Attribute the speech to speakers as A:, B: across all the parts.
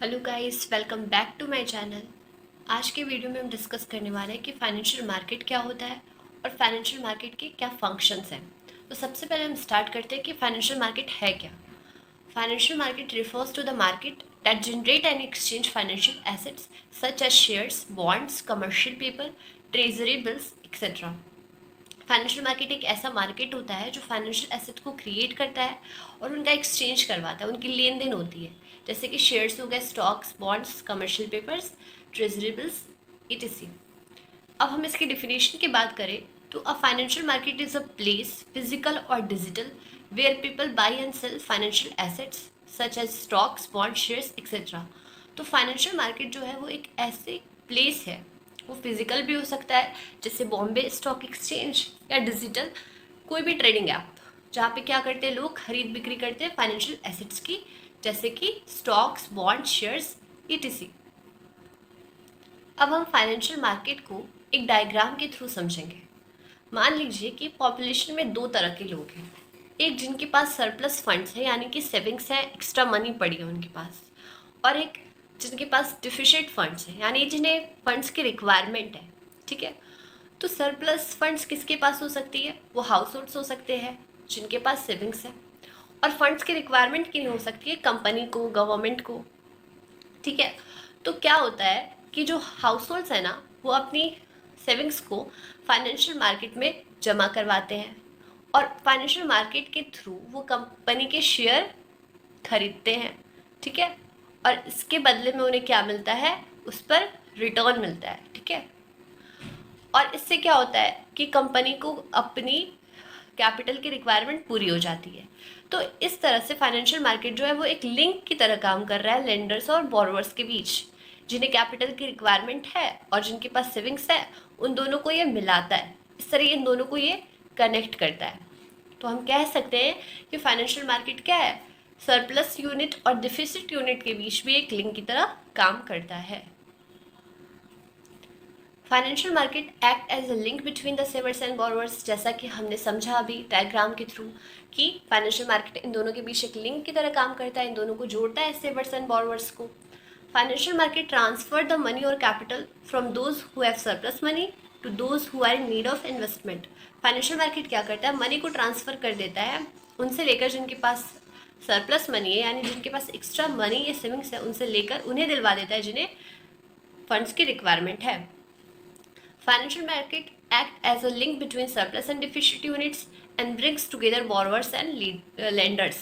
A: Hello guys, welcome back to my channel. आज के video में हम डिस्कस करने वाले हैं कि फाइनेंशियल मार्केट क्या होता है और फाइनेंशियल मार्केट के क्या फंक्शंस हैं। तो सबसे पहले हम स्टार्ट करते हैं कि फाइनेंशियल मार्केट है क्या। Financial market refers to the market that generate and exchange financial assets such as shares, bonds, commercial paper, treasury bills etcetera. Financial market एक ऐसा मार्केट होता है जो फाइनेंशियल एसेट को क्रिएट करता है और उनका एक्सचेंज करवाता है, उनकी लेन देन होती है। जैसे कि शेयर्स हो गए, stocks, bonds, commercial papers, treasury bills, etc। अब हम इसकी डिफिनेशन की बात करें तो a financial market is a place, physical और digital, where people buy and sell financial assets such as stocks, bond, shares etcetera. तो फाइनेंशियल मार्केट जो है वो एक ऐसे प्लेस है, वो फिजिकल भी हो सकता है जैसे बॉम्बे स्टॉक एक्सचेंज, या डिजिटल कोई भी ट्रेडिंग ऐप जहाँ पे क्या करते हैं, लोग खरीद बिक्री करते हैं फाइनेंशियल एसेट्स की, जैसे कि स्टॉक्स, बॉन्ड, शेयर्स, etc। अब हम फाइनेंशियल मार्केट को एक डायग्राम के थ्रू समझेंगे। मान लीजिए कि पॉपुलेशन में दो तरह के लोग हैं। एक जिनके पास सरप्लस फंड्स है, यानी कि सेविंग्स है, एक्स्ट्रा मनी पड़ी है उनके पास, और एक जिनके पास डिफिशिट फंड्स है, यानी जिन्हें फंड्स की रिक्वायरमेंट है। ठीक है, तो सरप्लस फंड्स किसके पास हो सकती है? वो हाउस होल्ड्स हो सकते हैं जिनके पास सेविंग्स है, और फंड्स की रिक्वायरमेंट की नहीं हो सकती है कंपनी को, गवर्नमेंट को। ठीक है, तो क्या होता है कि जो हाउस होल्ड्स है ना, वो अपनी सेविंग्स को फाइनेंशियल मार्केट में जमा करवाते हैं, और फाइनेंशियल मार्केट के थ्रू वो कंपनी के शेयर खरीदते हैं। ठीक है, और इसके बदले में उन्हें क्या मिलता है? उस पर रिटर्न मिलता है। ठीक है, और इससे क्या होता है कि कंपनी को अपनी कैपिटल की रिक्वायरमेंट पूरी हो जाती है। तो इस तरह से फाइनेंशियल मार्केट जो है वो एक लिंक की तरह काम कर रहा है लेंडर्स और बोरोवर्स के बीच। जिन्हें कैपिटल की रिक्वायरमेंट है और जिनके पास सेविंग्स है, उन दोनों को ये मिलाता है। इस तरह इन दोनों को ये कनेक्ट करता है। तो हम कह सकते हैं कि फाइनेंशियल मार्केट क्या है? सरप्लस यूनिट और डिफिसिट यूनिट के बीच भी एक लिंक की तरह काम करता है। Financial market act as a link between the savers and borrowers, जैसा कि हमने समझा अभी डायग्राम के थ्रू कि फाइनेंशियल मार्केट इन दोनों के बीच एक लिंक की तरह काम करता है, इन दोनों को जोड़ता है, सेवर्स एंड बोरोवर्स को। Financial market transfer the money और capital from those who have surplus money to those who are in need of investment. Financial market क्या करता है? मनी को ट्रांसफर कर देता है उनसे लेकर जिनके पास सरप्लस मनी है, यानी जिनके पास एक्स्ट्रा मनी या सेविंग्स है, उनसे लेकर उन्हें दिलवा देता है जिन्हें फंड्स की रिक्वायरमेंट है। Financial market act as a link between surplus and deficit units and brings together borrowers and lenders.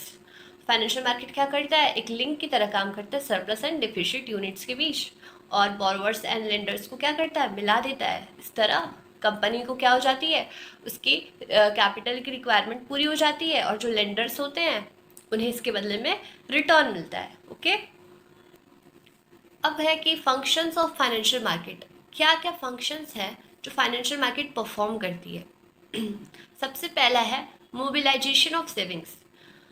A: Financial market क्या करता है? एक लिंक की तरह काम करता है सरप्लस एंड डिफिशिट यूनिट्स के बीच, और बोरोवर्स एंड लेंडर्स को क्या करता है? मिला देता है। इस तरह कंपनी को क्या हो जाती है? उसकी कैपिटल की रिक्वायरमेंट पूरी हो जाती है, और जो लेंडर्स होते हैं उन्हें इसके बदले में रिटर्न मिलता है। ओके, अब है कि फंक्शंस ऑफ फाइनेंशियल मार्केट। क्या क्या फंक्शंस हैं जो फाइनेंशियल मार्केट परफॉर्म करती है? सबसे पहला है मोबिलाइजेशन ऑफ सेविंग्स।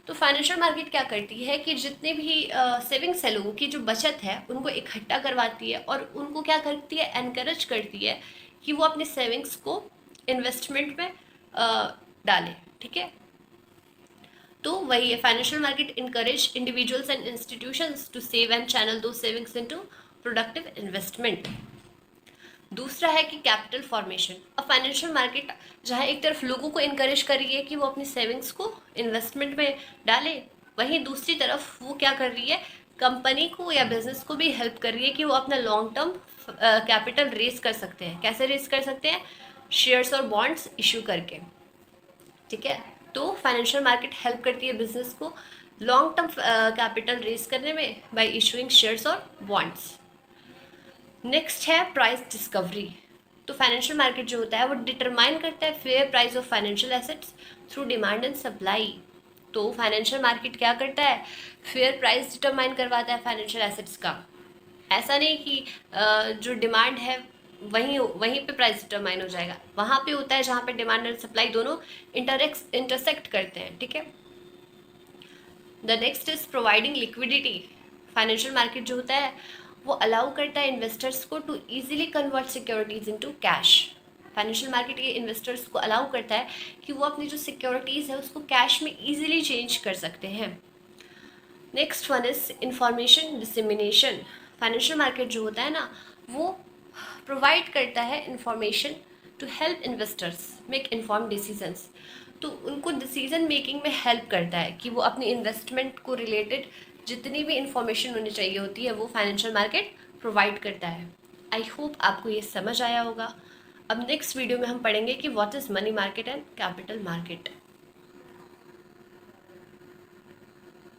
A: तो फाइनेंशियल मार्केट क्या करती है कि जितने भी सेविंग्स है, लोगों की जो बचत है, उनको इकट्ठा करवाती है, और उनको क्या करती है? एनकरेज करती है कि वो अपने सेविंग्स को इन्वेस्टमेंट में डालें। ठीक है, तो वही है, financial market encourage individuals and institutions to save and channel दो सेविंग्स इनटू प्रोडक्टिव इन्वेस्टमेंट। दूसरा है कि कैपिटल फॉर्मेशन। अब फाइनेंशियल मार्केट जहाँ एक तरफ लोगों को इनकरेज कर रही है कि वो अपनी सेविंग्स को इन्वेस्टमेंट में डाले, वहीं दूसरी तरफ वो क्या कर रही है? कंपनी को या बिजनेस को भी हेल्प कर रही है कि वो अपना लॉन्ग टर्म कैपिटल रेज कर सकते हैं। कैसे रेज कर सकते हैं? शेयर्स और बॉन्ड्स इशू करके। ठीक है, तो फाइनेंशियल मार्केट हेल्प करती है बिजनेस को लॉन्ग टर्म कैपिटल रेज करने में बाय इशूइंग शेयर्स और बॉन्ड्स। नेक्स्ट है प्राइस डिस्कवरी। तो फाइनेंशियल मार्केट जो होता है वो डिटरमाइन करता है fair price of financial assets through demand and supply. तो फाइनेंशियल मार्केट क्या करता है? फेयर प्राइस डिटरमाइन करवाता है फाइनेंशियल एसेट्स का। ऐसा नहीं कि जो डिमांड है वहीं वहीं पे प्राइस डिटरमाइन हो जाएगा, वहाँ पे होता है जहाँ पे डिमांड एंड सप्लाई दोनों इंटरसेक्ट करते हैं। ठीक है, the next is providing liquidity. Financial market जो होता है वो अलाउ करता है इन्वेस्टर्स को to easily convert securities into cash. Financial market ये इन्वेस्टर्स को अलाउ करता है कि वो अपनी जो सिक्योरिटीज़ है उसको कैश में इजीली चेंज कर सकते हैं। Next one is information dissemination. Financial market जो होता है ना, वो प्रोवाइड करता है information to help investors make inform decisions. तो उनको डिसीजन मेकिंग में हेल्प करता है कि वो अपनी इन्वेस्टमेंट को रिलेटेड जितनी भी इंफॉर्मेशन उन्हें चाहिए होती है वो फाइनेंशियल मार्केट प्रोवाइड करता है। आई होप आपको ये समझ आया होगा। अब नेक्स्ट वीडियो में हम पढ़ेंगे कि what is money market and capital market.